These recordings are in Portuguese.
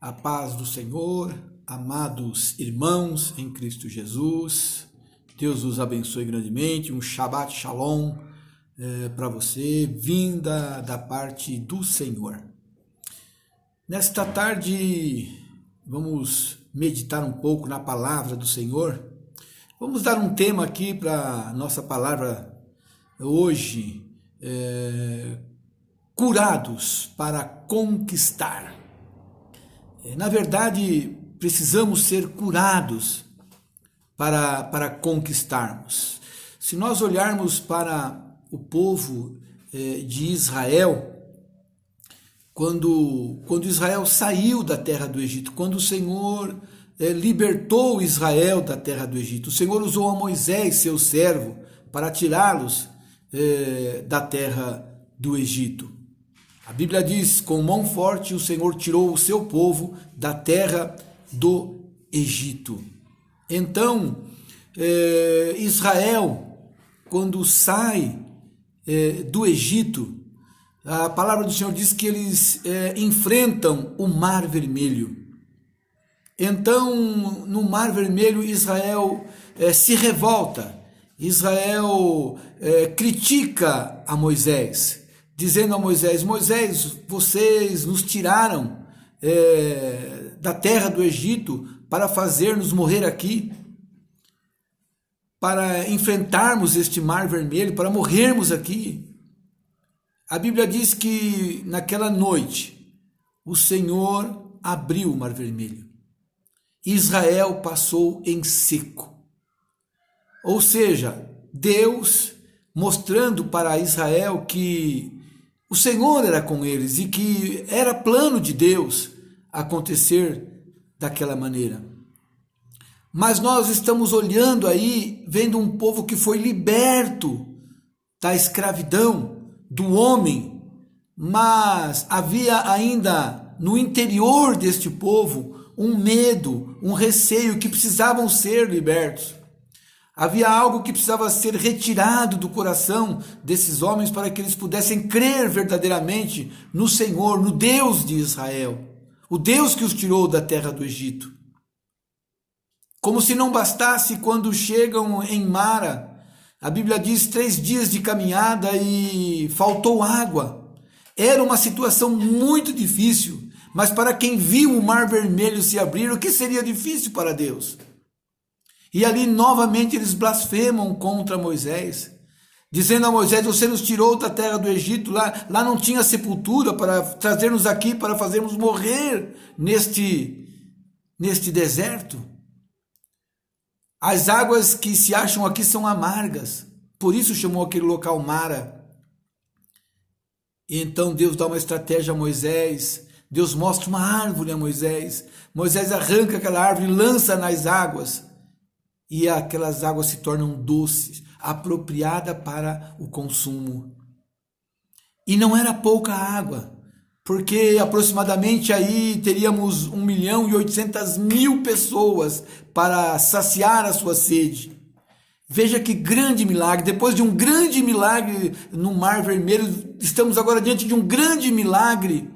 A paz do Senhor, amados irmãos em Cristo Jesus, Deus os abençoe grandemente, um Shabbat Shalom para você, vinda da parte do Senhor. Nesta tarde, vamos meditar um pouco na palavra do Senhor. Vamos dar um tema aqui para a nossa palavra hoje, curados para conquistar. Na verdade, precisamos ser curados para conquistarmos. Se nós olharmos para o povo de Israel, quando Israel saiu da terra do Egito, quando o Senhor libertou Israel da terra do Egito, o Senhor usou a Moisés, seu servo, para tirá-los da terra do Egito. A Bíblia diz, com mão forte o Senhor tirou o seu povo da terra do Egito. Então, Israel, quando sai do Egito, a palavra do Senhor diz que eles enfrentam o Mar Vermelho. Então, no Mar Vermelho, Israel se revolta, Israel critica a Moisés, dizendo a Moisés, Moisés, vocês nos tiraram da terra do Egito para fazer-nos morrer aqui, para enfrentarmos este Mar Vermelho, para morrermos aqui. A Bíblia diz que naquela noite o Senhor abriu o Mar Vermelho. Israel passou em seco. Ou seja, Deus mostrando para Israel que o Senhor era com eles e que era plano de Deus acontecer daquela maneira. Mas nós estamos olhando aí, vendo um povo que foi liberto da escravidão do homem, mas havia ainda no interior deste povo um medo, um receio que precisavam ser libertos. Havia algo que precisava ser retirado do coração desses homens para que eles pudessem crer verdadeiramente no Senhor, no Deus de Israel, o Deus que os tirou da terra do Egito. Como se não bastasse, quando chegam em Mara, a Bíblia diz 3 dias de caminhada e faltou água. Era uma situação muito difícil, mas para quem viu o Mar Vermelho se abrir, o que seria difícil para Deus? E ali novamente eles blasfemam contra Moisés, dizendo a Moisés, você nos tirou da terra do Egito, lá não tinha sepultura para trazer-nos aqui, para fazermos morrer neste deserto. As águas que se acham aqui são amargas, por isso chamou aquele local Mara. E então Deus dá uma estratégia a Moisés, Deus mostra uma árvore a Moisés, Moisés arranca aquela árvore e lança nas águas, e aquelas águas se tornam doces, apropriada para o consumo. E não era pouca água, porque aproximadamente aí teríamos 1.800.000 pessoas para saciar a sua sede. Veja que grande milagre, depois de um grande milagre no Mar Vermelho, estamos agora diante de um grande milagre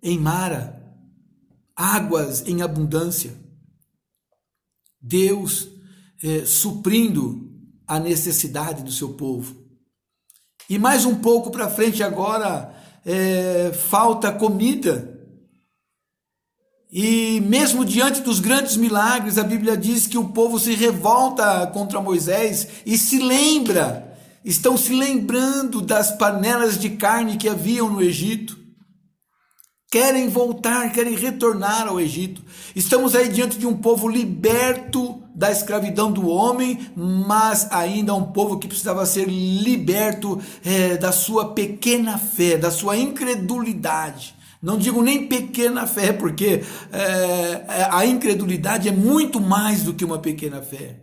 em Mara, águas em abundância. Deus suprindo a necessidade do seu povo. E mais um pouco para frente agora, falta comida. E mesmo diante dos grandes milagres, a Bíblia diz que o povo se revolta contra Moisés e estão se lembrando das panelas de carne que haviam no Egito. Querem voltar, querem retornar ao Egito. Estamos aí diante de um povo liberto da escravidão do homem, mas ainda um povo que precisava ser liberto da sua pequena fé, da sua incredulidade. Não digo nem pequena fé, porque a incredulidade é muito mais do que uma pequena fé.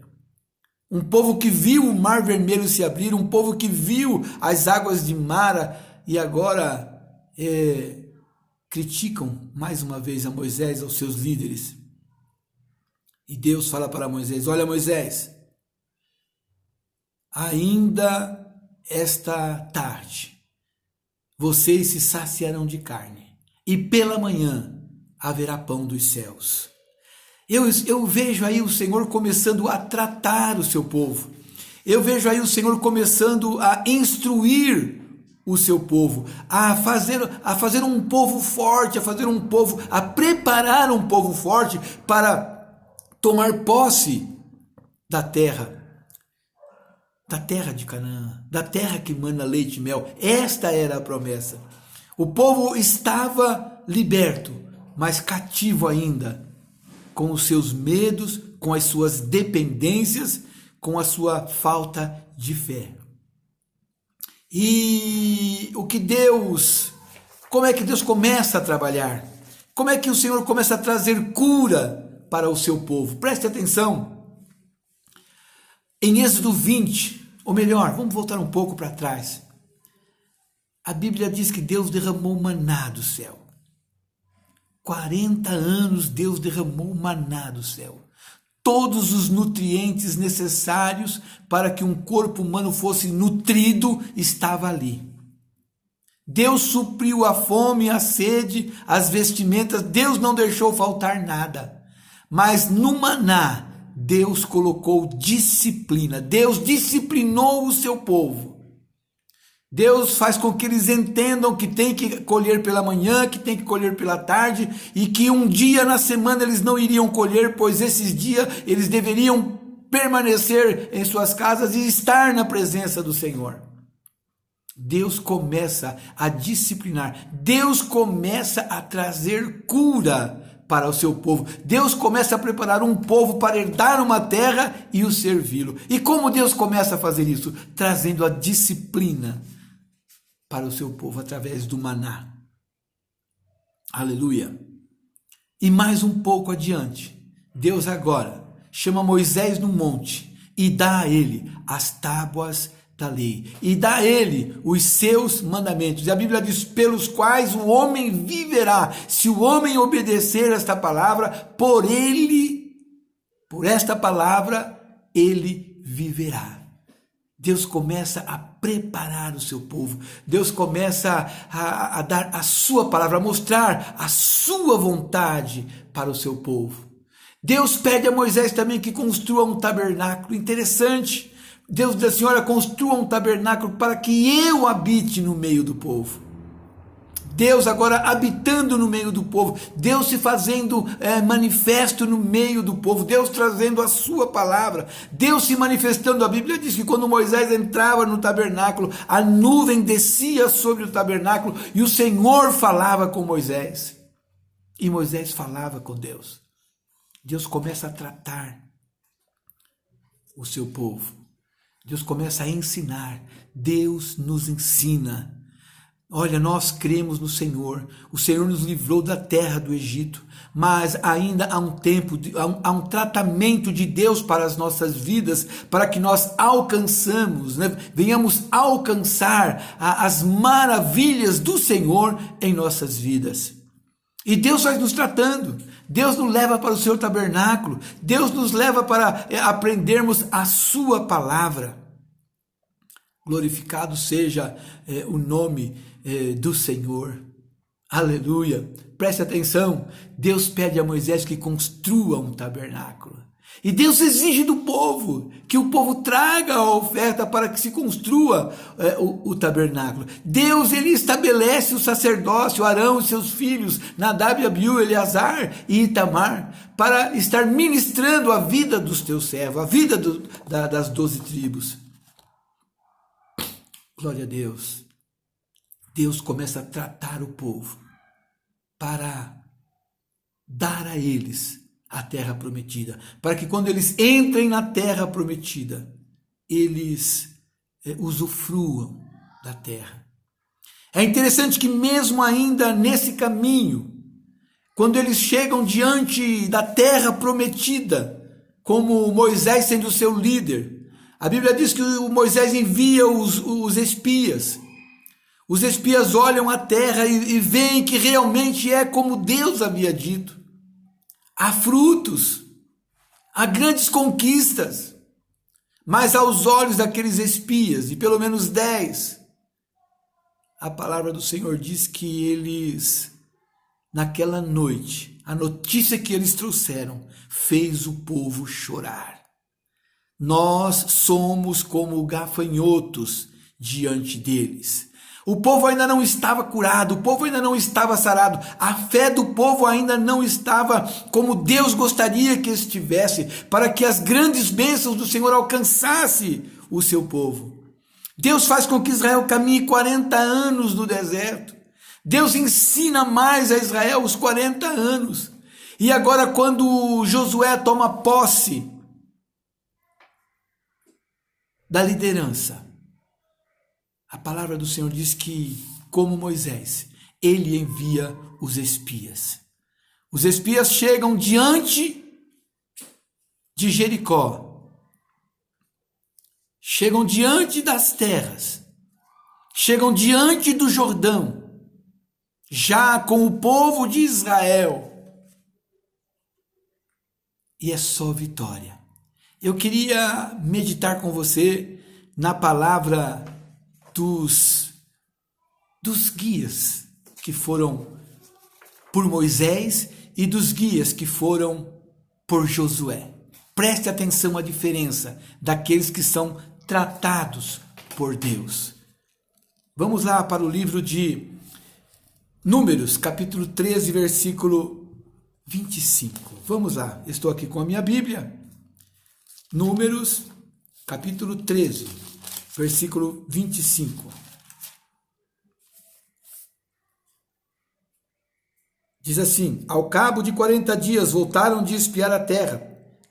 Um povo que viu o Mar Vermelho se abrir, um povo que viu as águas de Mara e agora criticam mais uma vez a Moisés, aos seus líderes. E Deus fala para Moisés, olha Moisés, ainda esta tarde vocês se saciarão de carne, e pela manhã haverá pão dos céus. Eu vejo aí o Senhor começando a tratar o seu povo. Eu vejo aí o Senhor começando a instruir o seu povo, a fazer um povo forte, a preparar um povo forte para tomar posse da terra de Canaã, da terra que mana leite e mel. Esta era a promessa. O povo estava liberto, mas cativo ainda, com os seus medos, com as suas dependências, com a sua falta de fé. E como é que Deus começa a trabalhar? Como é que o Senhor começa a trazer cura para o seu povo? Preste atenção. Em Êxodo 20, ou melhor, vamos voltar um pouco para trás. A Bíblia diz que Deus derramou maná do céu. 40 anos Deus derramou maná do céu. Todos os nutrientes necessários para que um corpo humano fosse nutrido estava ali. Deus supriu a fome, a sede, as vestimentas. Deus não deixou faltar nada. Mas no maná, Deus colocou disciplina. Deus disciplinou o seu povo. Deus faz com que eles entendam que tem que colher pela manhã, que tem que colher pela tarde, e que um dia na semana eles não iriam colher, pois esses dias eles deveriam permanecer em suas casas e estar na presença do Senhor. Deus começa a disciplinar, Deus começa a trazer cura para o seu povo. Deus começa a preparar um povo para herdar uma terra e o servi-lo. E como Deus começa a fazer isso? Trazendo a disciplina para o seu povo através do maná. Aleluia. E mais um pouco adiante, Deus agora chama Moisés no monte e dá a ele as tábuas da lei, e dá a ele os seus mandamentos. E a Bíblia diz, pelos quais o homem viverá, se o homem obedecer esta palavra, por esta palavra, ele viverá. Deus começa a preparar o seu povo. Deus começa a dar a sua palavra, a mostrar a sua vontade para o seu povo. Deus pede a Moisés também que construa um tabernáculo. Interessante. Deus diz assim, olha, construa um tabernáculo para que eu habite no meio do povo. Deus agora habitando no meio do povo, Deus se fazendo manifesto no meio do povo, Deus trazendo a sua palavra, Deus se manifestando. A Bíblia diz que quando Moisés entrava no tabernáculo, a nuvem descia sobre o tabernáculo e o Senhor falava com Moisés. E Moisés falava com Deus. Deus começa a tratar o seu povo. Deus começa a ensinar. Deus nos ensina. Olha, nós cremos no Senhor. O Senhor nos livrou da terra do Egito, mas ainda há um tempo, há um tratamento de Deus para as nossas vidas, para que nós venhamos alcançar as maravilhas do Senhor em nossas vidas. E Deus vai nos tratando. Deus nos leva para o seu tabernáculo. Deus nos leva para aprendermos a sua palavra. Glorificado seja o nome do Senhor. Aleluia. Preste atenção. Deus pede a Moisés que construa um tabernáculo. E Deus exige do povo que o povo traga a oferta para que se construa o tabernáculo. Deus, ele estabelece o sacerdócio, Arão e seus filhos, Nadab, Abiú, Eleazar e Itamar, para estar ministrando a vida dos teus servos, a vida das 12 tribos. Glória a Deus. Deus começa a tratar o povo para dar a eles a terra prometida, para que quando eles entrem na terra prometida, eles usufruam da terra. É interessante que mesmo ainda nesse caminho, quando eles chegam diante da terra prometida, como Moisés sendo o seu líder, a Bíblia diz que o Moisés envia os espias. Os espias olham a terra e veem que realmente é como Deus havia dito. Há frutos, há grandes conquistas, mas aos olhos daqueles espias, e pelo menos 10, a palavra do Senhor diz que eles naquela noite, a notícia que eles trouxeram fez o povo chorar. Nós somos como gafanhotos diante deles. O povo ainda não estava curado, o povo ainda não estava sarado, a fé do povo ainda não estava como Deus gostaria que estivesse, para que as grandes bênçãos do Senhor alcançassem o seu povo. Deus faz com que Israel caminhe 40 anos no deserto. Deus ensina mais a Israel os 40 anos. E agora, quando Josué toma posse da liderança, a palavra do Senhor diz que, como Moisés, ele envia os espias. Os espias chegam diante de Jericó, chegam diante das terras, chegam diante do Jordão, já com o povo de Israel. E é só vitória. Eu queria meditar com você na palavra dos guias que foram por Moisés e dos guias que foram por Josué. Preste atenção à diferença daqueles que são tratados por Deus. Vamos lá para o livro de Números, capítulo 13, versículo 25. Vamos lá, estou aqui com a minha Bíblia. Números, capítulo 13, versículo 25. Diz assim: ao cabo de 40 dias voltaram de espiar a terra,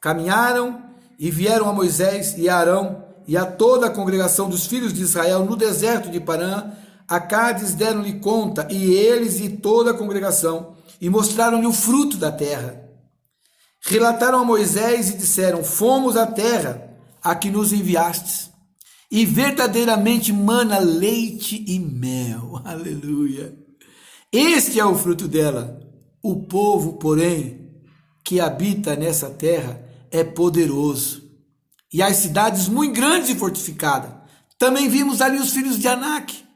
caminharam e vieram a Moisés e a Arão e a toda a congregação dos filhos de Israel no deserto de Parã. A Cádiz deram-lhe conta, e eles e toda a congregação, e mostraram-lhe o fruto da terra. Relataram a Moisés e disseram: fomos à terra a que nos enviastes, e verdadeiramente mana leite e mel. Aleluia! Este é o fruto dela. O povo, porém, que habita nessa terra é poderoso, e as cidades muito grandes e fortificadas. Também vimos ali os filhos de Anak.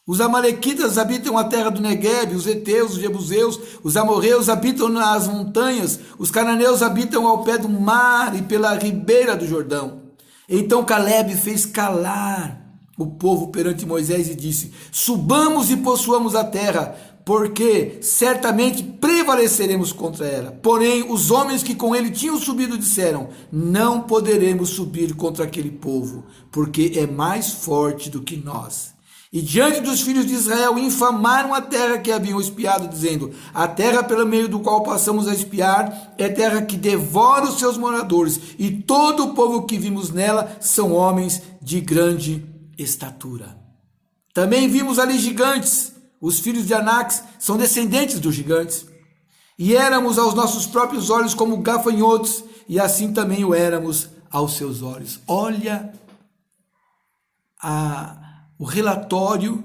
Os amalequitas habitam a terra do Neguebe, os heteus, os jebuseus, os amorreus habitam nas montanhas, os cananeus habitam ao pé do mar e pela ribeira do Jordão. Então Calebe fez calar o povo perante Moisés e disse: subamos e possuamos a terra, porque certamente prevaleceremos contra ela. Porém, os homens que com ele tinham subido disseram: não poderemos subir contra aquele povo, porque é mais forte do que nós. E diante dos filhos de Israel infamaram a terra que haviam espiado, dizendo: a terra pelo meio do qual passamos a espiar é terra que devora os seus moradores, e todo o povo que vimos nela são homens de grande estatura. Também vimos ali gigantes. Os filhos de Anak são descendentes dos gigantes. E éramos aos nossos próprios olhos como gafanhotos, e assim também o éramos aos seus olhos. Olha o relatório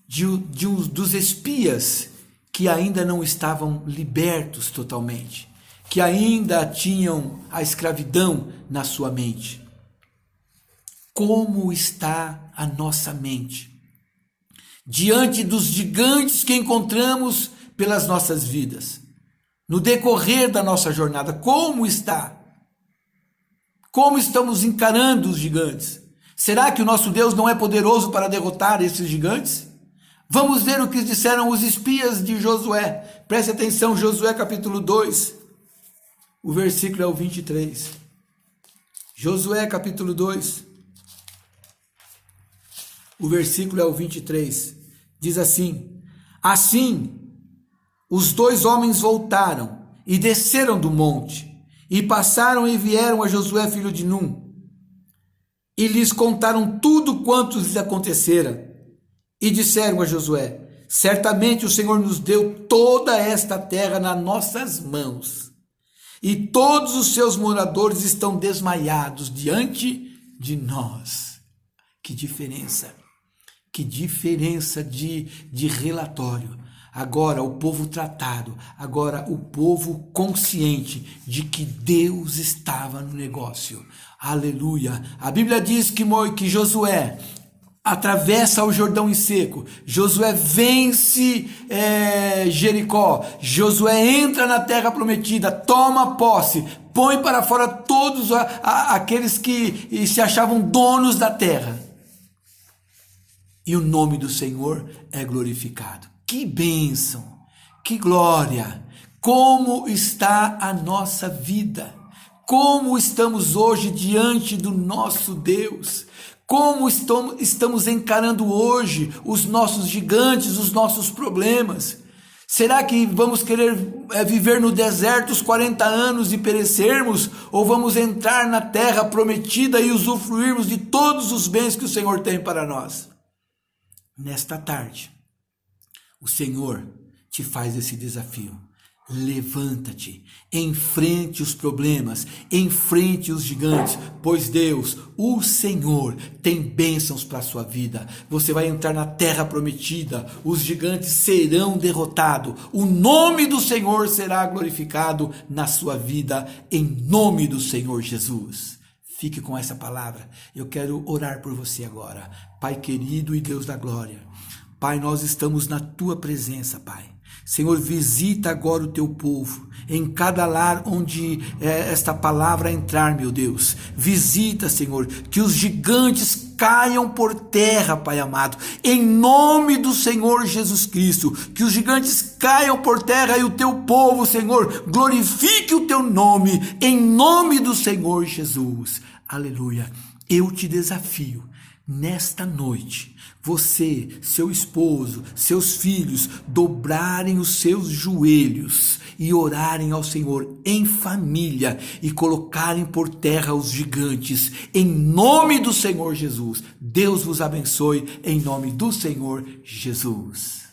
dos espias que ainda não estavam libertos totalmente, que ainda tinham a escravidão na sua mente. Como está a nossa mente diante dos gigantes que encontramos pelas nossas vidas, no decorrer da nossa jornada? Como está? Como estamos encarando os gigantes? Será que o nosso Deus não é poderoso para derrotar esses gigantes? Vamos ver o que disseram os espias de Josué. Preste atenção, Josué capítulo 2, o versículo é o 23. Josué capítulo 2, o versículo é o 23. Diz assim: assim, os dois homens voltaram e desceram do monte, e passaram e vieram a Josué filho de Num, e lhes contaram tudo quanto lhes acontecera. E disseram a Josué: certamente o Senhor nos deu toda esta terra nas nossas mãos, e todos os seus moradores estão desmaiados diante de nós. Que diferença! Que diferença de relatório. Agora o povo tratado, agora o povo consciente de que Deus estava no negócio. Aleluia! A Bíblia diz que Josué atravessa o Jordão em seco, Josué vence Jericó, Josué entra na terra prometida, toma posse, põe para fora todos aqueles que se achavam donos da terra. E o nome do Senhor é glorificado. Que bênção, que glória! Como está a nossa vida? Como estamos hoje diante do nosso Deus? Como estamos encarando hoje os nossos gigantes, os nossos problemas? Será que vamos querer viver no deserto os 40 anos e perecermos? Ou vamos entrar na terra prometida e usufruirmos de todos os bens que o Senhor tem para nós? Nesta tarde, o Senhor te faz esse desafio. Levanta-te, enfrente os problemas, enfrente os gigantes, pois Deus, o Senhor, tem bênçãos para a sua vida. Você vai entrar na terra prometida, os gigantes serão derrotados, o nome do Senhor será glorificado na sua vida, em nome do Senhor Jesus. Fique com essa palavra. Eu quero orar por você agora. Pai querido e Deus da glória, Pai, nós estamos na tua presença, Pai. Senhor, visita agora o teu povo, em cada lar onde esta palavra entrar, meu Deus. Visita, Senhor, que os gigantes caiam por terra, Pai amado, em nome do Senhor Jesus Cristo, que os gigantes caiam por terra e o teu povo, Senhor, glorifique o teu nome, em nome do Senhor Jesus. Aleluia. Eu te desafio, nesta noite, você, seu esposo, seus filhos, dobrarem os seus joelhos e orarem ao Senhor em família e colocarem por terra os gigantes, em nome do Senhor Jesus. Deus vos abençoe, em nome do Senhor Jesus.